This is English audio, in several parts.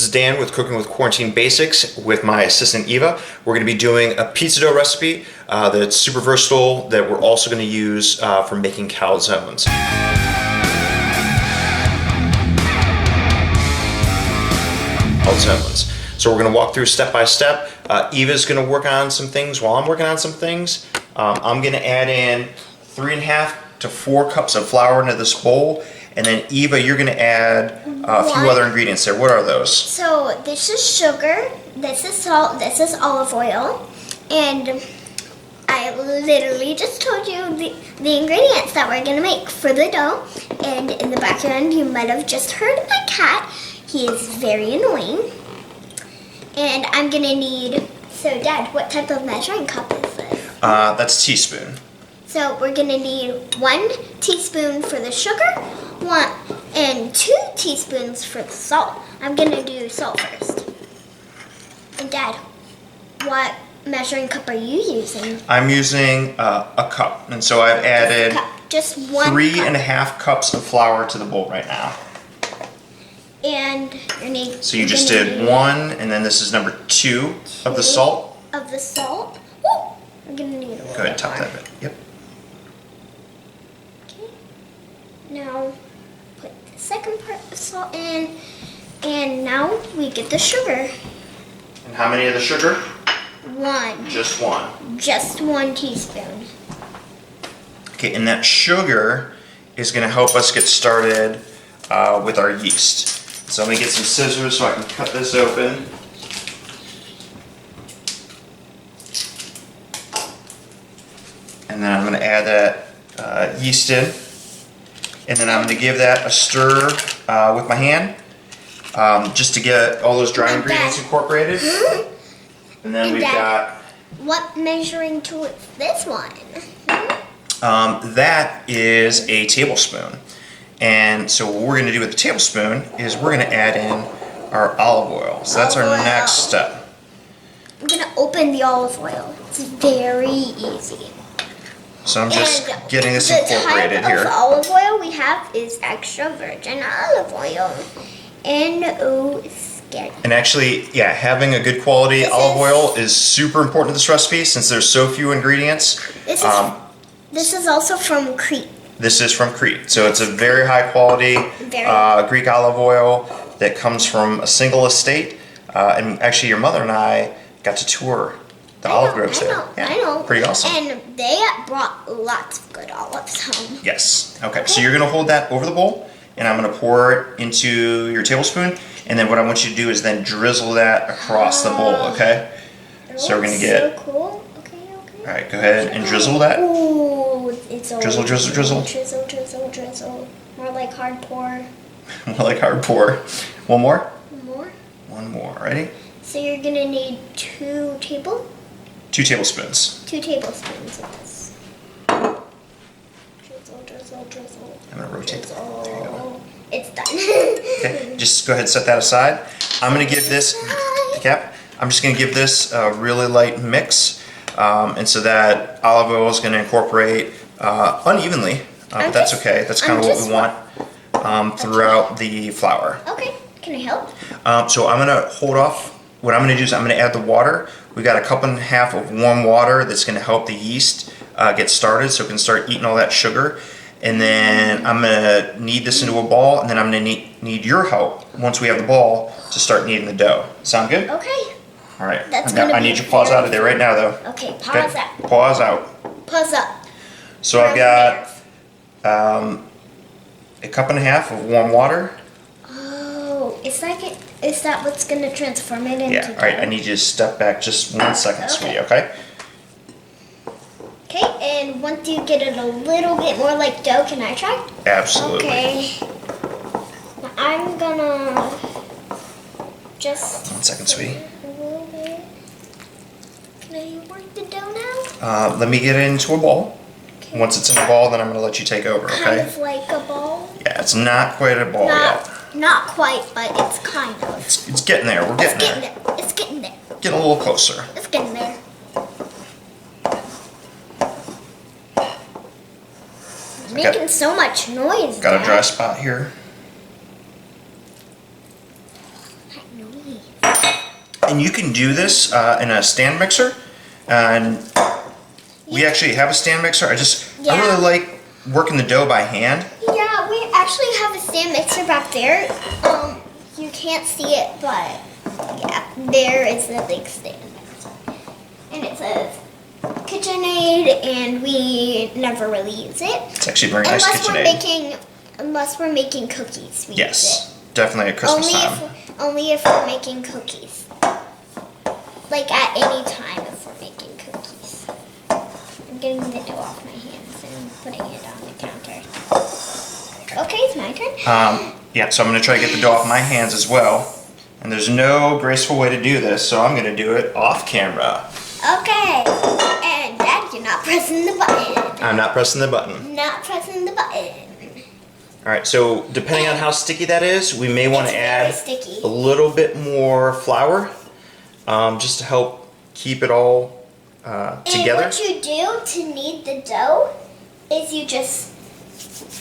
is Dan with Cooking with Quarantine Basics with my assistant Eva. We're going to be doing a pizza dough recipe that's super versatile that we're also going to use for making calzones. So we're going to walk through step by step. Eva's going to work on some things while I'm working on some things. I'm going to add in 3.5 to 4 cups of flour into this bowl. And then Eva, you're going to add a few other ingredients there. What are those? So this is sugar, this is salt, this is olive oil. And I literally just told you the ingredients that we're going to make for the dough. And in the background, you might have just heard my cat. He is very annoying. And I'm going to need, so Dad, what type of measuring cup is this? That's a teaspoon. So we're going to need 1 teaspoon for the sugar, 1 and 2 teaspoons for the salt. I'm going to do salt first. And Dad, what measuring cup are you using? I'm using a cup. And so I've added just 1 3.5 cups of flour to the bowl right now. And so you just did 1, and then this is number 2 of the salt. Of the salt. Woo! I'm going to need a little. Go ahead and top that bit. Yep. Okay. Now put the second part of the salt in, and now we get the sugar. And how many of the sugar? 1. Just 1. Just 1 teaspoon. Okay, and that sugar is going to help us get started with our yeast. So I'm going to get some scissors so I can cut this open. And then I'm going to add that yeast in. And then I'm going to give that a stir with my hand just to get all those dry ingredients incorporated. And then we've got... What measuring tool is this one? That is a tablespoon. And so what we're going to do with the tablespoon is we're going to add in our olive oil. So that's our next step. I'm going to open the olive oil. It's very easy. So I'm just getting this incorporated here. The type of olive oil we have is extra virgin olive oil. And actually, yeah, having a good quality olive oil is super important to this recipe since there's so few ingredients. This is also from Crete. This is from Crete. So it's a very high quality Greek olive oil that comes from a single estate. And actually your mother and I got to tour the olive groves there. I know. Pretty awesome. And they brought lots of good olives home. Yes. Okay. So you're going to hold that over the bowl and I'm going to pour it into your tablespoon. And then what I want you to do is then drizzle that across the bowl, okay? So we're going to get... So cool. Okay. All right, go ahead and drizzle that. Ooh, it's all drizzle. Drizzle. More like hard pour. More like hard pour. One more? One more. Ready? So you're going to need 2 tablespoons? 2 tablespoons. 2 tablespoons of this. Drizzle. I'm going to rotate it. There you go. It's done. Okay, just go ahead and set that aside. I'm going to give this, I'm just going to give this a really light mix. And so that olive oil is going to incorporate unevenly, but that's okay. That's kind of what we want throughout the flour. Okay, can I help? So I'm going to hold off. What I'm going to do is I'm going to add the water. We've got a 1.5 cups of warm water that's going to help the yeast get started so it can start eating all that sugar. And then I'm going to knead this into a ball, and then I'm going to need your help once we have the ball to start kneading the dough. Sound good? Okay. All right. I need you to pause out of there right now, though. Okay, pause out. Pause out. Pause up. So I've got a 1.5 cups of warm water. Oh, is that what's going to transform it into dough? All right. I need you to step back just 1 second, sweetie, okay? Okay, and once you get it a little bit more like dough, can I try? Absolutely. Okay. Now I'm gonna just... 1 second, sweetie. A little bit. Can I work the dough now? Let me get it into a ball. Okay. Once it's in a ball, then I'm gonna let you take over, okay? Kind of like a ball? Yeah, it's not quite a ball yet. Not quite, but it's kind of. It's getting there. We're getting there. It's getting there. Get a little closer. It's getting there. Making so much noise. Got a dry spot here. That noise. And you can do this in a stand mixer. And we actually have a stand mixer. I really like working the dough by hand. Yeah, we actually have a stand mixer back there. You can't see it, but yeah, there is the big stand mixer. And it says KitchenAid, and we never really use it. It's actually very nice KitchenAid. Unless we're making cookies, we use Yes, definitely at Christmas time. Only if we're making cookies. Like at any time if we're making cookies. I'm getting the dough off my hands and putting it on the counter. Okay, it's my turn. Yeah, so I'm going to try to get the dough off my hands as well. And there's no graceful way to do this, so I'm going to do it off camera. Okay, and Dad, you're not pressing the button. I'm not pressing the button. Not pressing the button. All right, so depending on how sticky that is, we may want to add sticky. a little bit more flour, just to help keep it all together. And what you do to knead the dough is you just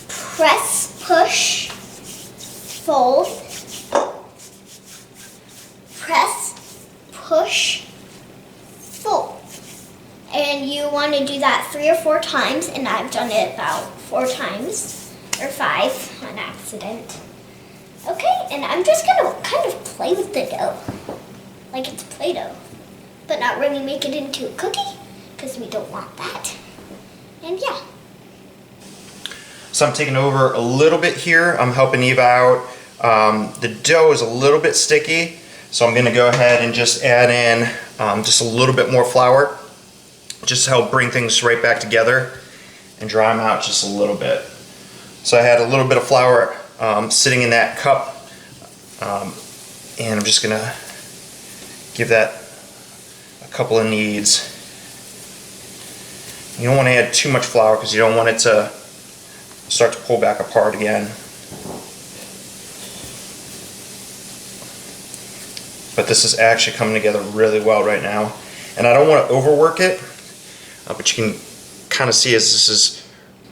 press, push, fold, press, push, fold. And you want to do that 3 or 4 times, and I've done it about 4 times, or 5 on accident. Okay, and I'm just going to kind of play with the dough, like it's Play-Doh, but not really make it into a cookie, because we don't want that. And yeah. So I'm taking over a little bit here. I'm helping Eva out. The dough is a little bit sticky, so I'm going to go ahead and just add in just a little bit more flour, just to help bring things right back together and dry them out just a little bit. So I had a little bit of flour sitting in that cup, and I'm just going to give that a couple of kneads. You don't want to add too much flour because you don't want it to start to pull back apart again. But this is actually coming together really well right now. And I don't want to overwork it, but you can kind of see as this is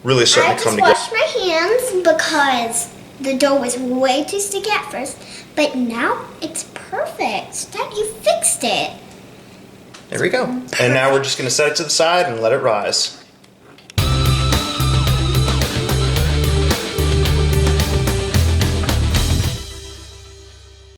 really starting to come together. I just washed my hands because the dough was way too sticky at first, but now it's perfect. Dad, you fixed it. There we go. And now we're just going to set it to the side and let it rise.